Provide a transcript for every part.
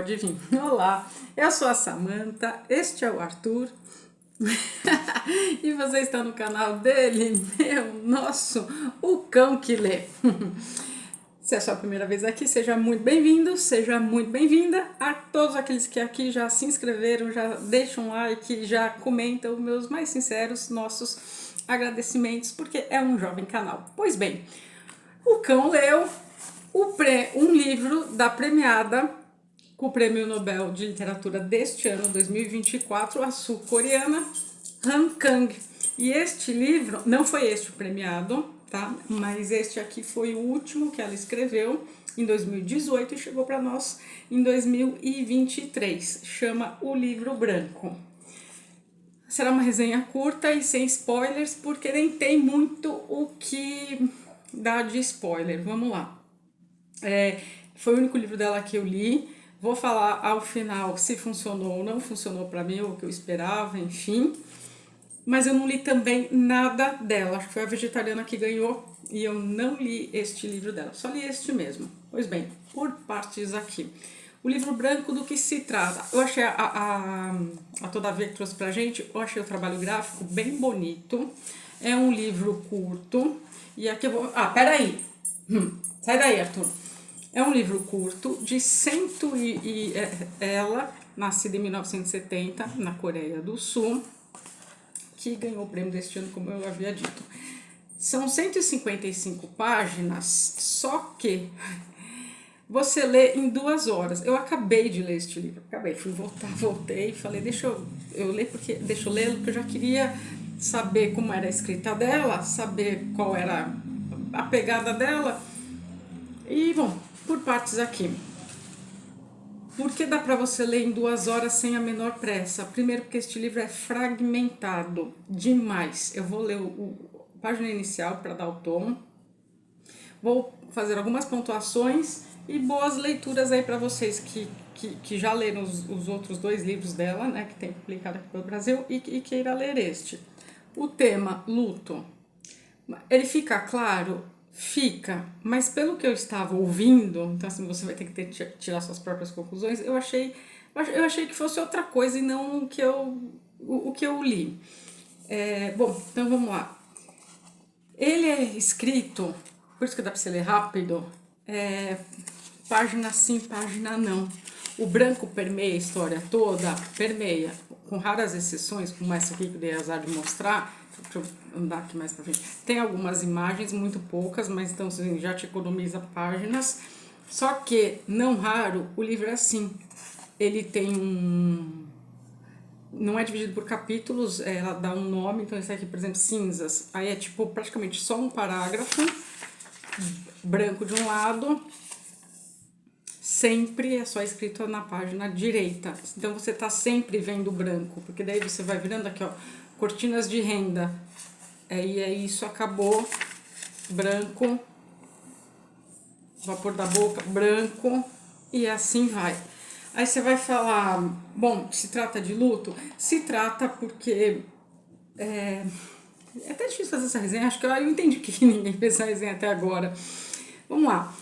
Pode vir. Olá, eu sou a Samantha, este é o Arthur e você está no canal dele, nosso, o cão que lê. Se é a sua primeira vez aqui, seja muito bem-vindo, seja muito bem-vinda. A todos aqueles que aqui já se inscreveram, já deixam um like, já comentam, meus mais sinceros, nossos agradecimentos, porque é um jovem canal. Pois bem, o cão leu um livro da premiada com o Prêmio Nobel de Literatura deste ano, 2024, a sul-coreana Han Kang. E este livro, não foi este o premiado, tá? Mas este aqui foi o último que ela escreveu em 2018 e chegou para nós em 2023. Chama O Livro Branco. Será uma resenha curta e sem spoilers, porque nem tem muito o que dar de spoiler. Vamos lá. Foi o único livro dela que eu li. Vou falar ao final se funcionou ou não funcionou para mim, ou o que eu esperava, enfim. Mas eu não li também nada dela. Acho que foi a vegetariana que ganhou e eu não li este livro dela. Só li este mesmo. Pois bem, por partes aqui. O livro branco, do que se trata? Eu achei a Todavia que trouxe pra gente, eu achei o trabalho gráfico bem bonito. É um livro curto. E aqui eu vou... peraí. Sai daí, Arthur. É um livro curto de ela, nascida em 1970, na Coreia do Sul, que ganhou o prêmio deste ano, como eu havia dito. São 155 páginas, só que você lê em 2 horas. Eu acabei de ler este livro, voltei e falei, deixa eu ler porque eu já queria saber como era a escrita dela, saber qual era a pegada dela. E, bom, por partes aqui. Por que dá para você ler em 2 horas sem a menor pressa? Primeiro, porque este livro é fragmentado demais. Eu vou ler a página inicial para dar o tom. Vou fazer algumas pontuações e boas leituras aí para vocês que já leram os outros 2 livros dela, né, que tem publicado aqui pelo Brasil, e queira ler este. O tema, luto. Ele fica claro? Fica, mas pelo que eu estava ouvindo, então assim, você vai ter que tirar suas próprias conclusões, eu achei que fosse outra coisa e não o que eu li. Bom, então vamos lá. Ele é escrito, por isso que dá para você ler rápido, página sim, página não. O branco permeia a história toda, permeia, com raras exceções, como essa aqui que eu dei azar de mostrar. Deixa eu andar aqui mais pra frente. Tem algumas imagens, muito poucas, mas então assim, já te economiza páginas. Só que, não raro, o livro é assim. Ele tem não é dividido por capítulos, ela dá um nome, então esse aqui, por exemplo, cinzas. Aí é tipo praticamente só um parágrafo, branco de um lado, sempre é só escrito na página direita. Então você tá sempre vendo branco, porque daí você vai virando aqui, ó, cortinas de renda. E é isso, acabou. Branco. Vapor da boca, branco. E assim vai. Aí você vai falar, bom, se trata de luto? Se trata porque... É até difícil fazer essa resenha, acho que eu entendi que ninguém fez essa resenha até agora. Vamos lá.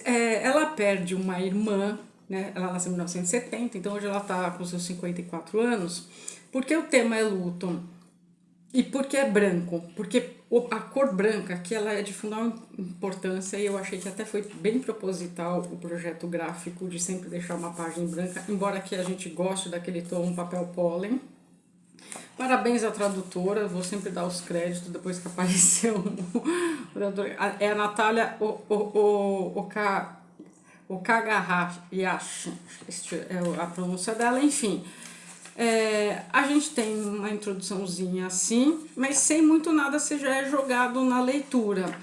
Ela perde uma irmã, né? Ela nasceu em 1970, então hoje ela está com seus 54 anos. Por que o tema é luto? E por que é branco? Porque a cor branca aqui ela é de fundamental importância e eu achei que até foi bem proposital o projeto gráfico de sempre deixar uma página branca, embora aqui a gente goste daquele tom papel pólen. Parabéns à tradutora, vou sempre dar os créditos depois que apareceu o tradutor. É a Natália Okagahashi, é a pronúncia dela, enfim. A gente tem uma introduçãozinha assim, mas sem muito nada, você já é jogado na leitura.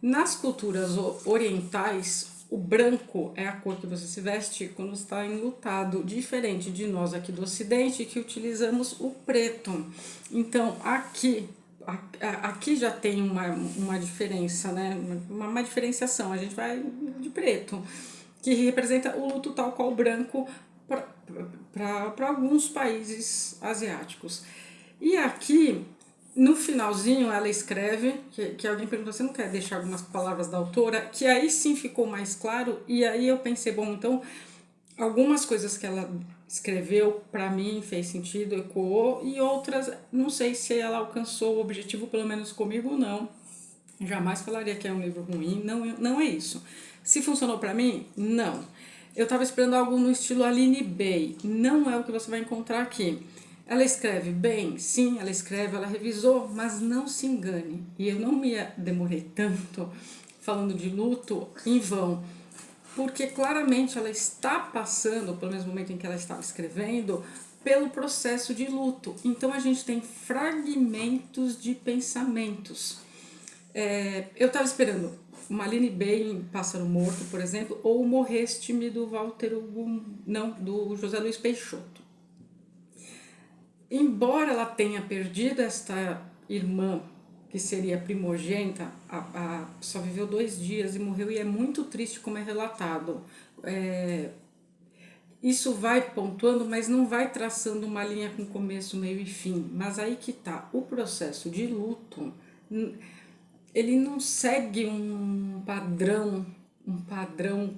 Nas culturas orientais, o branco é a cor que você se veste quando está enlutado, diferente de nós aqui do Ocidente, que utilizamos o preto. Então, aqui já tem uma diferença, né? Uma diferenciação, a gente vai de preto, que representa o luto tal qual o branco para alguns países asiáticos. E aqui, no finalzinho, ela escreve, que alguém perguntou, você não quer deixar algumas palavras da autora? Que aí sim ficou mais claro, e aí eu pensei, bom, então Algumas coisas que ela escreveu, para mim, fez sentido, ecoou, e outras, não sei se ela alcançou o objetivo, pelo menos comigo, não. Jamais falaria que é um livro ruim, não é isso. Se funcionou para mim, não. Eu estava esperando algo no estilo Aline Bay, não é o que você vai encontrar aqui. Ela escreve bem, sim, ela escreve, ela revisou, mas não se engane. E eu não me demorei tanto falando de luto em vão, porque claramente ela está passando, pelo mesmo momento em que ela estava escrevendo, pelo processo de luto. Então a gente tem fragmentos de pensamentos. Eu estava esperando uma Aline Bay em Pássaro Morto, por exemplo, ou o Morreste-me do Walter Hugo, não, do José Luiz Peixoto. Embora ela tenha perdido esta irmã, que seria primogênita, só viveu 2 dias e morreu, e é muito triste como é relatado. Isso vai pontuando, mas não vai traçando uma linha com começo, meio e fim. Mas aí que tá, o processo de luto, ele não segue um padrão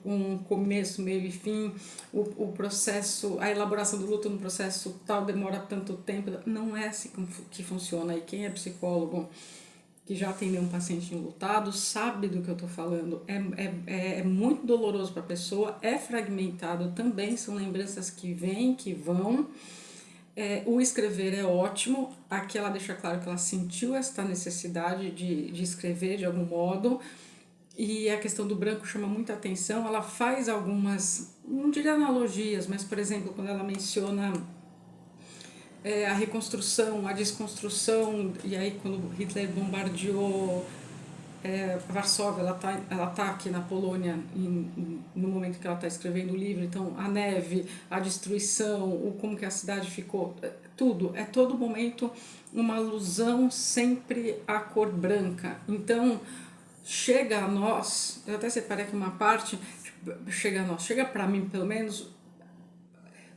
com começo, meio e fim. O processo, a elaboração do luto no processo tal demora tanto tempo. Não é assim que funciona. E quem é psicólogo, que já atendeu um paciente enlutado, sabe do que eu estou falando. É muito doloroso para a pessoa, é fragmentado também, são lembranças que vêm, que vão. O escrever é ótimo, aqui ela deixa claro que ela sentiu esta necessidade de escrever de algum modo, e a questão do branco chama muita atenção. Ela faz algumas, não diria analogias, mas, por exemplo, quando ela menciona a reconstrução, a desconstrução, e aí quando Hitler bombardeou Varsóvia, ela tá aqui na Polônia no momento que ela está escrevendo o livro, então a neve, a destruição, como que a cidade ficou, tudo, é todo momento uma alusão sempre à cor branca. Então chega a nós, eu até separei aqui uma parte, chega a nós, chega para mim pelo menos,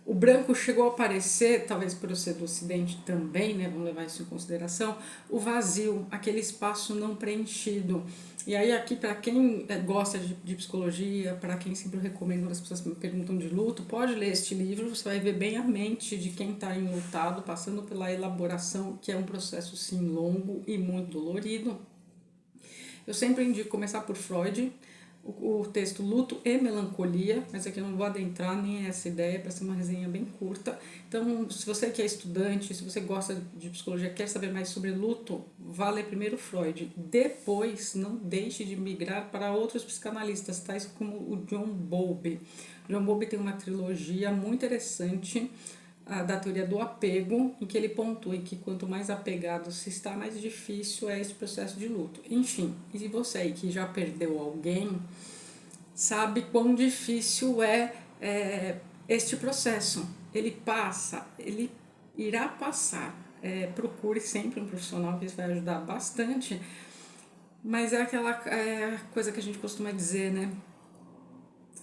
o branco chegou a aparecer, talvez por eu ser do Ocidente também, né, vamos levar isso em consideração, o vazio, aquele espaço não preenchido. E aí aqui, para quem gosta de psicologia, para quem sempre recomendo, quando as pessoas me perguntam de luto, pode ler este livro, você vai ver bem a mente de quem está enlutado, passando pela elaboração, que é um processo sim longo e muito dolorido. Eu sempre indico começar por Freud, o texto Luto e Melancolia, mas aqui eu não vou adentrar nem essa ideia, para ser uma resenha bem curta. Então, se você que é estudante, se você gosta de psicologia, quer saber mais sobre luto, vá ler primeiro Freud. Depois, não deixe de migrar para outros psicanalistas, tais como o John Bowlby. John Bowlby tem uma trilogia muito interessante, da teoria do apego, em que ele pontua que quanto mais apegado se está, mais difícil é esse processo de luto. Enfim, e você aí que já perdeu alguém, sabe quão difícil é este processo. Ele passa, ele irá passar. Procure sempre um profissional, que isso vai ajudar bastante, mas é aquela coisa que a gente costuma dizer, né?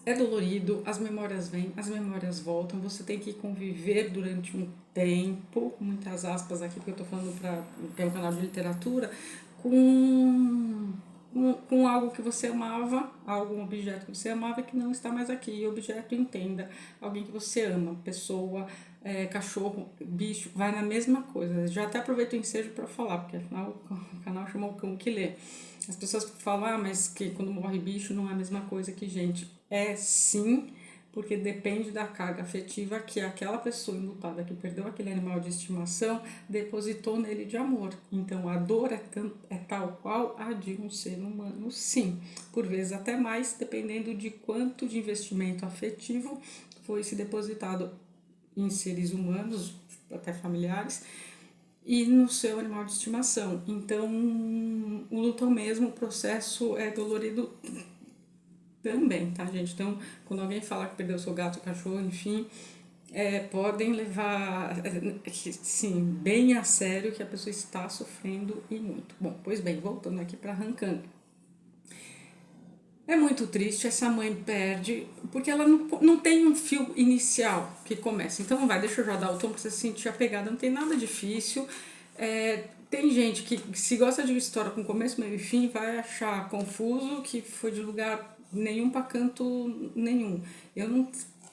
É dolorido, as memórias vêm, as memórias voltam, você tem que conviver durante um tempo, muitas aspas aqui, porque eu estou falando que é um canal de literatura, com algo que você amava, algum objeto que você amava e que não está mais aqui. E objeto, entenda, alguém que você ama, pessoa, cachorro, bicho, vai na mesma coisa. Já até aproveito o ensejo para falar, porque afinal o canal chamou o cão que lê. As pessoas falam, mas que quando morre bicho não é a mesma coisa que gente. É sim, porque depende da carga afetiva que aquela pessoa enlutada que perdeu aquele animal de estimação depositou nele de amor. Então a dor é tal qual a de um ser humano, sim. Por vezes até mais, dependendo de quanto de investimento afetivo foi se depositado em seres humanos, até familiares, e no seu animal de estimação. Então, o luto mesmo, o processo é dolorido também, tá, gente? Então, quando alguém fala que perdeu seu gato, cachorro, enfim, podem levar, sim, bem a sério que a pessoa está sofrendo e muito. Bom, pois bem, voltando aqui para Arrancando. É muito triste, essa mãe perde, porque ela não tem um fio inicial que começa. Então vai, deixa eu já dar o tom pra você se sentir apegada, não tem nada difícil. Tem gente que se gosta de história com começo, meio e fim, vai achar confuso, que foi de lugar nenhum para canto nenhum. Eu não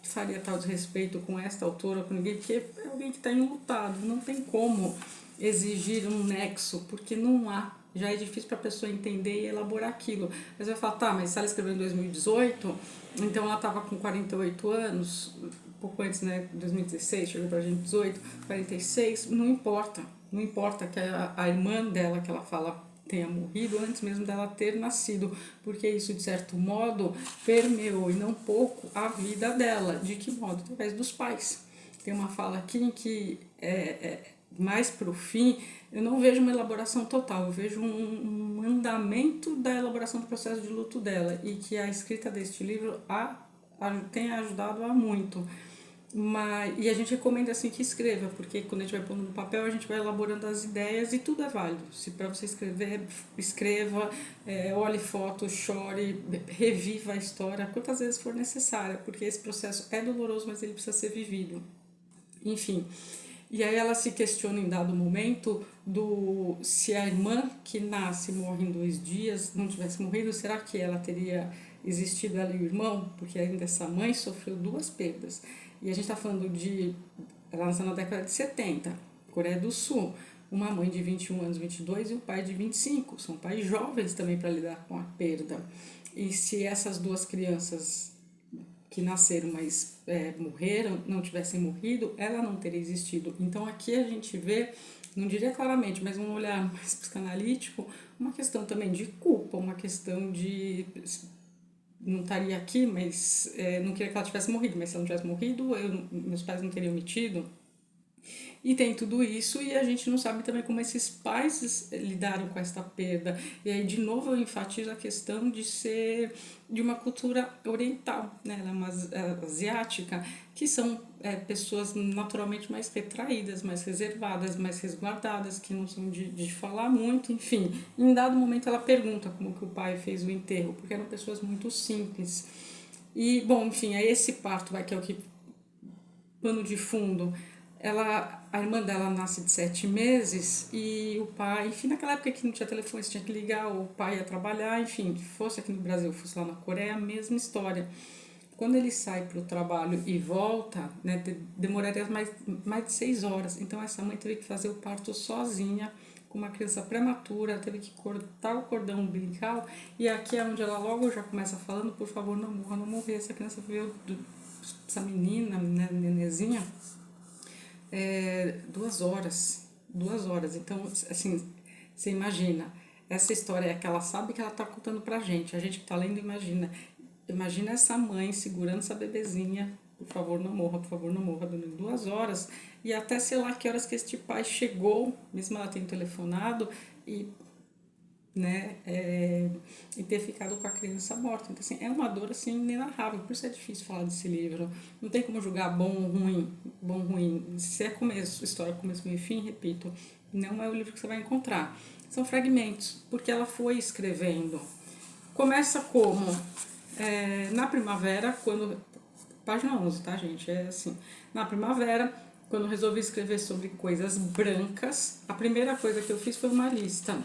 faria tal desrespeito com esta autora, com ninguém, porque é alguém que está enlutado, não tem como exigir um nexo, porque não há. Já é difícil para a pessoa entender e elaborar aquilo. Mas vai falar, tá, mas se ela escreveu em 2018, então ela estava com 48 anos, pouco antes, né, 2016, chegou para a gente 18, 46, não importa. Não importa que a irmã dela, que ela fala, tenha morrido antes mesmo dela ter nascido, porque isso, de certo modo, permeou, e não pouco, a vida dela. De que modo? Através dos pais. Tem uma fala aqui em que, mais para o fim, eu não vejo uma elaboração total, eu vejo um andamento da elaboração do processo de luto dela, e que a escrita deste livro tem ajudado a muito. E a gente recomenda assim que escreva, porque quando a gente vai pondo no papel, a gente vai elaborando as ideias e tudo é válido. Se para você escrever, escreva, olhe fotos, chore, reviva a história quantas vezes for necessária, porque esse processo é doloroso, mas ele precisa ser vivido. Enfim, e aí ela se questiona em dado momento se a irmã que nasce e morre em 2 dias não tivesse morrido, será que ela teria existido, ela e o irmão? Porque ainda essa mãe sofreu 2 perdas. E a gente está falando ela nasceu na década de 70, Coreia do Sul, uma mãe de 21 anos, 22 e o pai de 25, são pais jovens também para lidar com a perda. E se essas 2 crianças que nasceram, mas morreram, não tivessem morrido, ela não teria existido. Então aqui a gente vê, não diria claramente, mas um olhar mais psicanalítico, uma questão também de culpa, uma questão de não estaria aqui, mas não queria que ela tivesse morrido, mas se ela não tivesse morrido, meus pais não teriam me tido. E tem tudo isso e a gente não sabe também como esses pais lidaram com essa perda. E aí, de novo, eu enfatizo a questão de ser de uma cultura oriental, né? Ela é uma asiática, que são pessoas naturalmente mais retraídas, mais reservadas, mais resguardadas, que não são de falar muito, enfim. Em dado momento ela pergunta como que o pai fez o enterro, porque eram pessoas muito simples. E, bom, enfim, é esse parto, que é o que pano de fundo. A irmã dela nasce de 7 meses e o pai, enfim, naquela época que não tinha telefone, você tinha que ligar, o pai ia trabalhar, enfim, fosse aqui no Brasil, fosse lá na Coreia, a mesma história. Quando ele sai para o trabalho e volta, né, demoraria mais de 6 horas. Então essa mãe teve que fazer o parto sozinha, com uma criança prematura, teve que cortar o cordão umbilical. E aqui é onde ela logo já começa falando, por favor, não morra, não morrer. Essa criança veio, essa menina, né, nenezinha, 2 horas. 2 horas. Então, assim, você imagina, essa história é que ela sabe que ela está contando pra gente. A gente que está lendo imagina. Imagina essa mãe segurando essa bebezinha, por favor não morra, durante 2 horas, e até sei lá que horas que este pai chegou, mesmo ela tendo telefonado, e, né, e ter ficado com a criança morta. Então, assim, é uma dor assim, inenarrável, por isso é difícil falar desse livro. Não tem como julgar bom ou ruim. Se é começo, história, começo, meio e fim, repito, não é o livro que você vai encontrar. São fragmentos, porque ela foi escrevendo. Começa como? Na primavera, página 11, tá, gente? É assim. Na primavera, quando resolvi escrever sobre coisas brancas, a primeira coisa que eu fiz foi uma lista.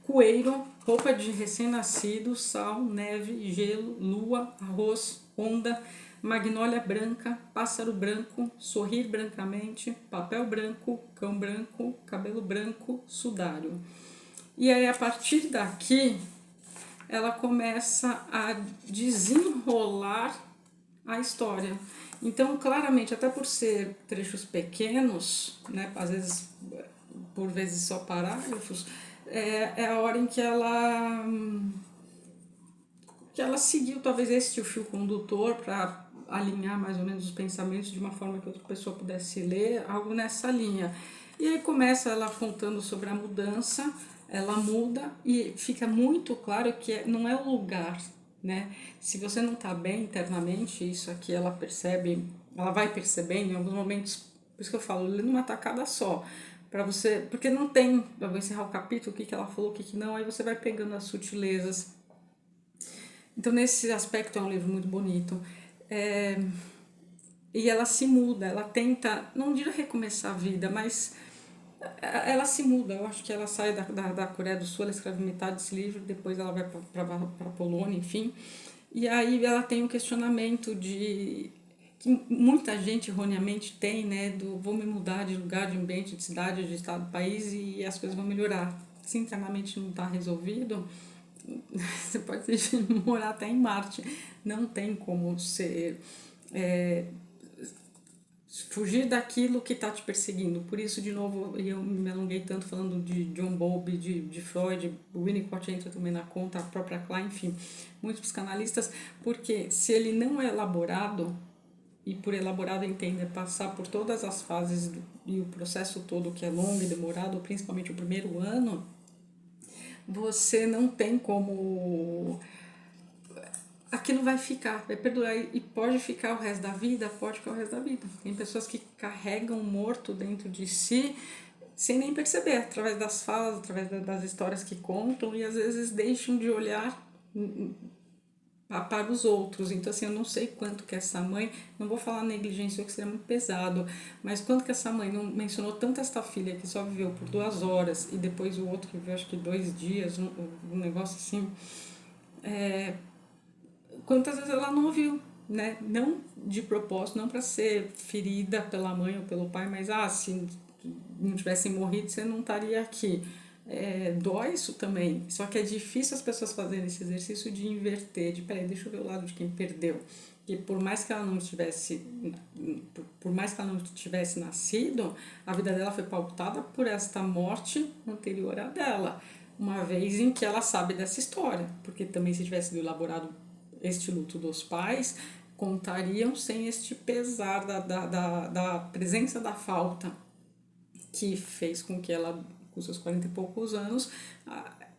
Coelho, roupa de recém-nascido, sal, neve, gelo, lua, arroz, onda, magnólia branca, pássaro branco, sorrir brancamente, papel branco, cão branco, cabelo branco, sudário. E aí, a partir daqui, ela começa a desenrolar a história. Então, claramente, até por ser trechos pequenos, né, às vezes, por vezes só parágrafos, é a hora em que ela seguiu talvez este o fio condutor para alinhar mais ou menos os pensamentos de uma forma que outra pessoa pudesse ler, algo nessa linha. E aí começa ela contando sobre a mudança, ela muda e fica muito claro que não é o lugar, né? Se você não está bem internamente, isso aqui ela percebe, ela vai percebendo em alguns momentos, por isso que eu falo, lê numa tacada só, para você, porque não tem, eu vou encerrar o capítulo, o que ela falou, o que não, aí você vai pegando as sutilezas. Então, nesse aspecto, é um livro muito bonito. E ela se muda, ela tenta, não diria recomeçar a vida, mas ela se muda. Eu acho que ela sai da Coreia do Sul, ela escreve metade desse livro, depois ela vai para a Polônia, enfim. E aí ela tem um questionamento de que muita gente erroneamente tem, né, do vou me mudar de lugar, de ambiente, de cidade, de estado, de país e as coisas vão melhorar. Se internamente não está resolvido, você pode morar até em Marte. Não tem como ser... fugir daquilo que está te perseguindo. Por isso, de novo, eu me alonguei tanto falando de John Bowlby, de Freud, o Winnicott entra também na conta, a própria Klein, enfim, muitos psicanalistas, porque se ele não é elaborado, e por elaborado entender passar por todas as fases e o processo todo que é longo e demorado, principalmente o primeiro ano, você não tem como... aquilo vai ficar, vai perdurar e pode ficar o resto da vida, pode ficar o resto da vida. Tem pessoas que carregam o morto dentro de si sem nem perceber, através das falas, através das histórias que contam e às vezes deixam de olhar para os outros. Então assim, eu não sei quanto que essa mãe, não vou falar negligência que seria muito pesado, mas quanto que essa mãe não mencionou tanto esta filha que só viveu por 2 horas e depois o outro que viveu acho que 2 dias, um negócio assim, quantas vezes ela não ouviu, né? Não de propósito, não para ser ferida pela mãe ou pelo pai, mas se não tivessem morrido você não estaria aqui. Dói isso também, só que é difícil as pessoas fazerem esse exercício de inverter, de peraí, deixa eu ver o lado de quem perdeu. Que por mais que ela não tivesse nascido, a vida dela foi pautada por esta morte anterior à dela, uma vez em que ela sabe dessa história, porque também se tivesse sido elaborado este luto dos pais, contariam sem este pesar da presença da falta, que fez com que ela, com seus 40 e poucos anos,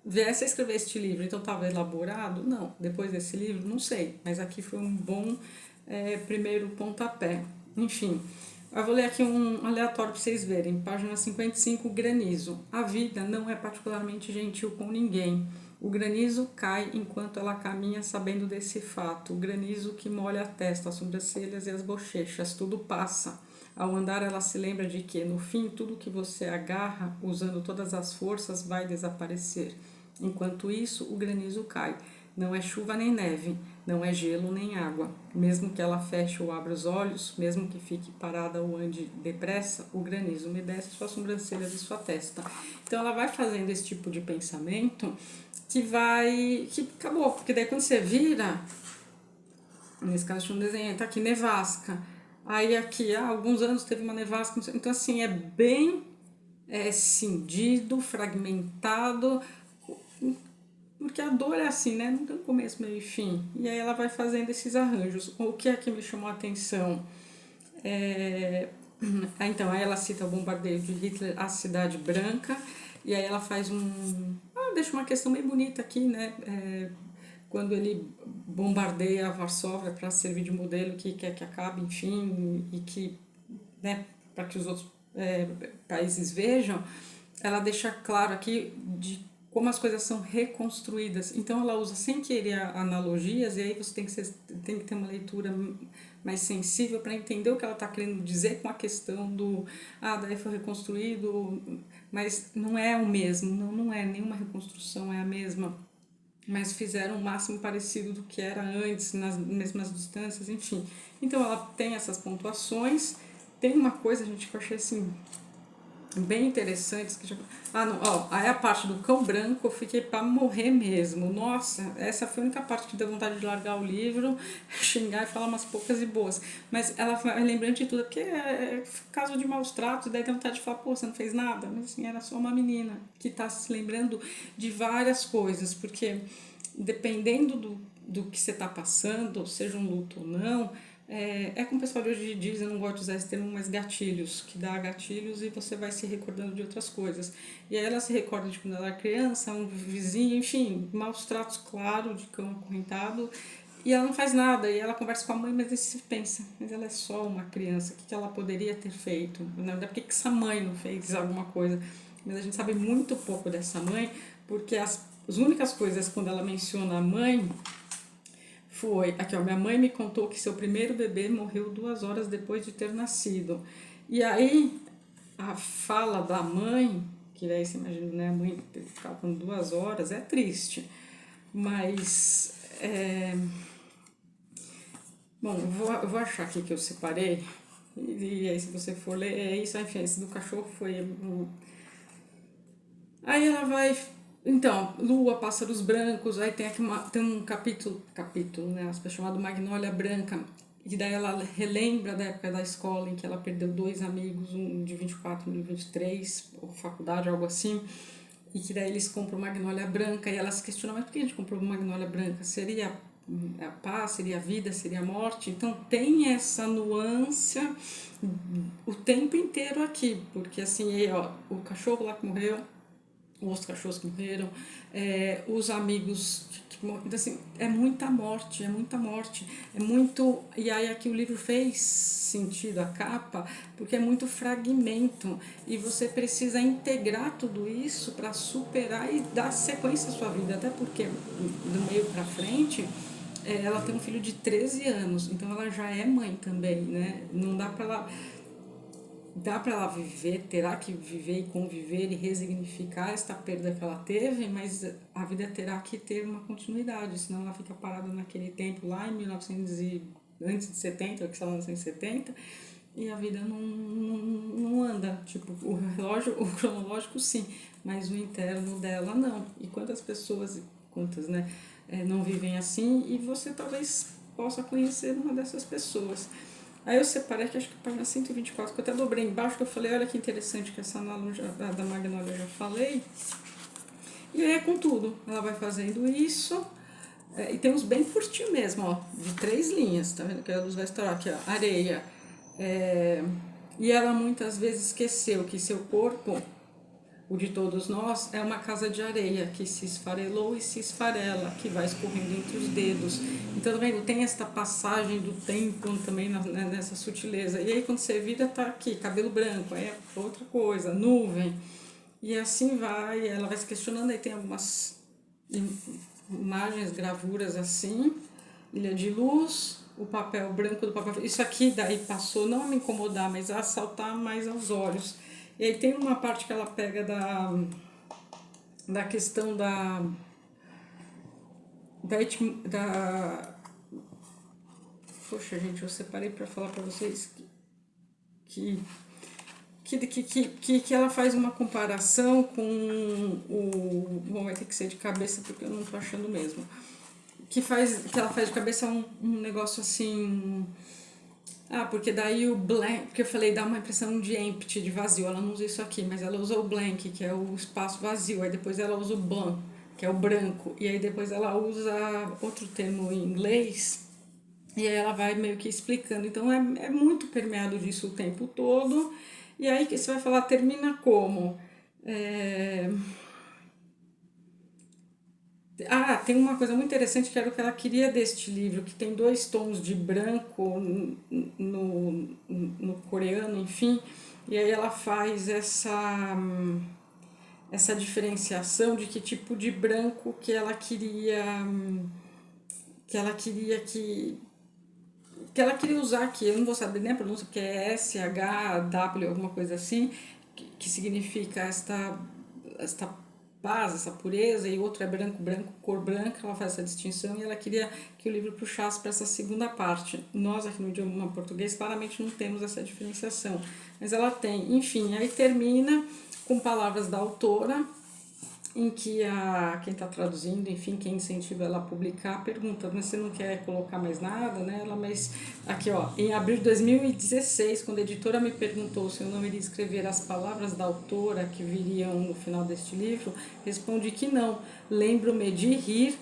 viesse a escrever este livro. Então estava elaborado? Não. Depois desse livro? Não sei. Mas aqui foi um bom primeiro pontapé. Enfim, eu vou ler aqui um aleatório para vocês verem. Página 55, granizo. A vida não é particularmente gentil com ninguém. O granizo cai enquanto ela caminha sabendo desse fato. O granizo que molha a testa, as sobrancelhas e as bochechas. Tudo passa. Ao andar, ela se lembra de que, no fim, tudo que você agarra, usando todas as forças, vai desaparecer. Enquanto isso, o granizo cai. Não é chuva nem neve, não é gelo nem água. Mesmo que ela feche ou abra os olhos, mesmo que fique parada ou ande depressa, o granizo umedece suas sobrancelhas e sua testa. Então ela vai fazendo esse tipo de pensamento que acabou, porque daí quando você vira, nesse caso tinha um desenho, tá aqui, nevasca. Aí aqui, há alguns anos teve uma nevasca, então assim, é bem cindido, fragmentado, porque a dor é assim, né? Não tem começo, meio e fim. E aí ela vai fazendo esses arranjos. O que é que me chamou a atenção? Então, aí ela cita o bombardeio de Hitler à Cidade Branca, e aí ela faz deixa uma questão bem bonita aqui, né? Quando ele bombardeia a Varsóvia para servir de modelo que quer que acabe, enfim, e que, né, para que os outros países vejam, ela deixa claro aqui de como as coisas são reconstruídas. Então ela usa sem querer analogias, e aí você tem que ter uma leitura mais sensível para entender o que ela está querendo dizer com a questão do daí foi reconstruído, mas não é o mesmo, não é nenhuma reconstrução, é a mesma, mas fizeram o máximo parecido do que era antes, nas mesmas distâncias, enfim. Então ela tem essas pontuações. Tem uma coisa, gente, que eu achei assim bem interessante. Aí a parte do cão branco eu fiquei para morrer mesmo. Nossa, essa foi a única parte que deu vontade de largar o livro, xingar e falar umas poucas e boas. Mas ela vai lembrando de tudo, porque é caso de maus tratos, daí tem vontade de falar, pô, você não fez nada. Mas assim, era só uma menina que está se lembrando de várias coisas, porque dependendo do que você está passando, seja um luto ou não, como o pessoal de hoje diz, eu não gosto de usar esse termo, mas gatilhos, que dá gatilhos e você vai se recordando de outras coisas. E aí ela se recorda de quando ela era criança, um vizinho, enfim, maus tratos, claro, de cão acorrentado, e ela não faz nada, e ela conversa com a mãe, mas aí você pensa, mas ela é só uma criança, o que ela poderia ter feito? Na verdade, por que essa mãe não fez alguma coisa? Mas a gente sabe muito pouco dessa mãe, porque as únicas coisas, quando ela menciona a mãe, foi, aqui ó, minha mãe me contou que seu primeiro bebê morreu 2 horas depois de ter nascido. E aí, a fala da mãe, que daí você imagina, né, a mãe ficar com 2 horas, é triste. Mas Bom, eu vou achar aqui que eu separei. E aí, se você for ler, é isso. Enfim, esse do cachorro foi. Aí ela vai. Então, Lua, Pássaros Brancos, aí tem aqui tem um capítulo, né? Chamado Magnólia Branca, e daí ela relembra da época da escola em que ela perdeu dois amigos, um de 24 e um de 23, ou faculdade, algo assim, e que daí eles compram Magnólia Branca, e ela se questiona, mas por que a gente comprou Magnólia Branca? Seria a paz, seria a vida, seria a morte? Então tem essa nuance o tempo inteiro aqui, porque assim, ó, o cachorro lá que morreu, os cachorros que morreram, os amigos que morreram. Então, assim, é muita morte, é muita morte. É muito. E aí aqui o livro fez sentido, a capa, porque é muito fragmento. E você precisa integrar tudo isso para superar e dar sequência à sua vida. Até porque, do meio para frente, ela tem um filho de 13 anos, então ela já é mãe também, né? Não dá para ela. Dá para ela viver, terá que viver e conviver e resignificar esta perda que ela teve, mas a vida terá que ter uma continuidade, senão ela fica parada naquele tempo lá em 1900 antes de 70, que ela nasceu em 70, e a vida não anda. Tipo, o relógio, o cronológico sim, mas o interno dela não. E quantas, né, não vivem assim, e você talvez possa conhecer uma dessas pessoas. Aí eu separei aqui, acho que a página 124, que eu até dobrei embaixo, que eu falei, olha que interessante que essa analogia da Magnólia eu já falei. E aí é com tudo, ela vai fazendo isso, e tem uns bem curtinhos mesmo, ó, de 3 linhas, tá vendo que a luz vai estourar aqui, ó, areia. E ela muitas vezes esqueceu que seu corpo, o de todos nós, é uma casa de areia que se esfarelou e se esfarela, que vai escorrendo entre os dedos. Então, tá vendo? Tem esta passagem do tempo também nessa sutileza. E aí, quando você vira, tá aqui, cabelo branco, aí é outra coisa, nuvem. E assim vai, ela vai se questionando, aí tem algumas imagens, gravuras assim, ilha de luz, o papel branco do papel. Isso aqui daí passou não a me incomodar, mas a saltar mais aos olhos. E aí tem uma parte que ela pega da questão da poxa, gente, eu separei para falar para vocês que que ela faz uma comparação com o. Bom, vai ter que ser de cabeça porque eu não tô achando mesmo. Que ela faz de cabeça um negócio assim. Ah, porque daí o blank, porque eu falei, dá uma impressão de empty, de vazio. Ela não usa isso aqui, mas ela usa o blank, que é o espaço vazio. Aí depois ela usa o blanc, que é o branco. E aí depois ela usa outro termo em inglês. E aí ela vai meio que explicando. Então é muito permeado disso o tempo todo. E aí que você vai falar, termina como? Ah, tem uma coisa muito interessante que era o que ela queria deste livro, que tem 2 tons de branco no coreano, enfim, e aí ela faz essa diferenciação de que tipo de branco que ela queria que ela queria usar aqui, eu não vou saber nem a pronúncia, porque é SHW, alguma coisa assim, que significa esta paz, essa pureza, e outro é branco, branco, cor branca, ela faz essa distinção e ela queria que o livro puxasse para essa segunda parte. Nós aqui no idioma português claramente não temos essa diferenciação, mas ela tem. Enfim, aí termina com palavras da autora, em que quem está traduzindo, enfim, quem incentiva ela a publicar, pergunta, mas você não quer colocar mais nada nela? Mas aqui, ó, em abril de 2016, quando a editora me perguntou se eu não iria escrever as palavras da autora que viriam no final deste livro, respondi que não. Lembro-me de rir,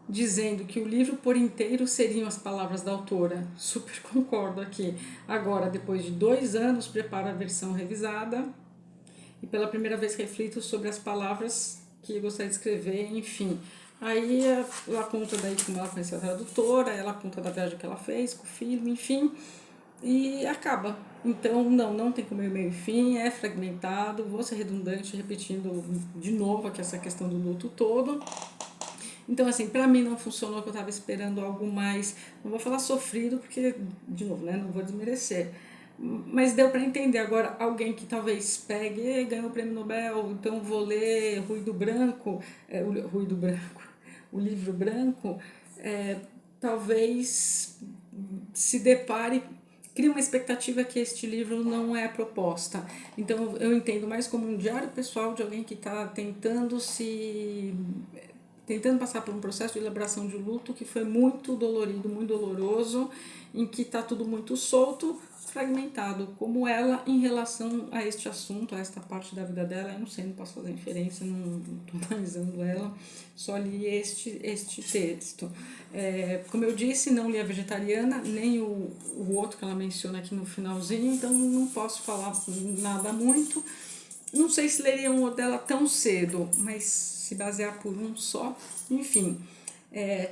dizendo que o livro por inteiro seriam as palavras da autora. Super concordo aqui. Agora, depois de 2 anos, preparo a versão revisada e pela primeira vez reflito sobre as palavras que eu gostaria de escrever, enfim. Aí ela conta daí como ela conheceu a tradutora, ela conta da viagem que ela fez com o filho, enfim, e acaba. Então, não tem como meio e fim, é fragmentado, vou ser redundante, repetindo de novo aqui essa questão do luto todo. Então, assim, pra mim não funcionou, que eu tava esperando algo mais, não vou falar sofrido, porque, de novo, né, não vou desmerecer, mas deu para entender. Agora, alguém que talvez pegue e ganhou o prêmio Nobel, então vou ler Ruído Branco, o Ruído Branco, o livro branco, talvez se depare, cria uma expectativa que este livro não é a proposta. Então eu entendo mais como um diário pessoal de alguém que está tentando passar por um processo de elaboração de luto que foi muito dolorido, muito doloroso, em que está tudo muito solto, fragmentado, como ela em relação a este assunto, a esta parte da vida dela. Eu não sei, não posso fazer inferência, não estou analisando ela, só li este texto. Como eu disse, não li A Vegetariana, nem o outro que ela menciona aqui no finalzinho, então não posso falar nada muito. Não sei se leria um dela tão cedo, mas se basear por um só, enfim.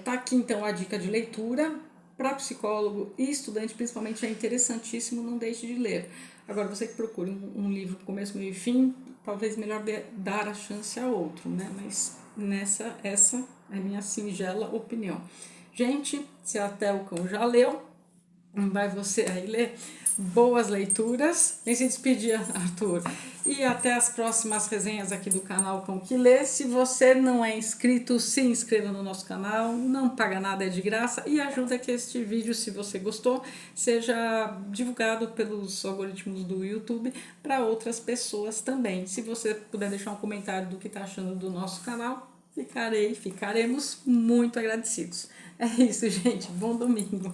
Tá aqui então a dica de leitura para psicólogo e estudante, principalmente é interessantíssimo, não deixe de ler. Agora, você que procura um livro começo, meio e fim, talvez melhor dar a chance a outro, né? Mas essa é a minha singela opinião. Gente, se até o cão já leu, vai você aí ler. Boas leituras. Vem se despedir, Arthur. E até as próximas resenhas aqui do canal Cão que Lê. Se você não é inscrito, se inscreva no nosso canal. Não paga nada, é de graça. E ajuda que este vídeo, se você gostou, seja divulgado pelos algoritmos do YouTube para outras pessoas também. Se você puder deixar um comentário do que está achando do nosso canal, ficaremos muito agradecidos. É isso, gente. Bom domingo.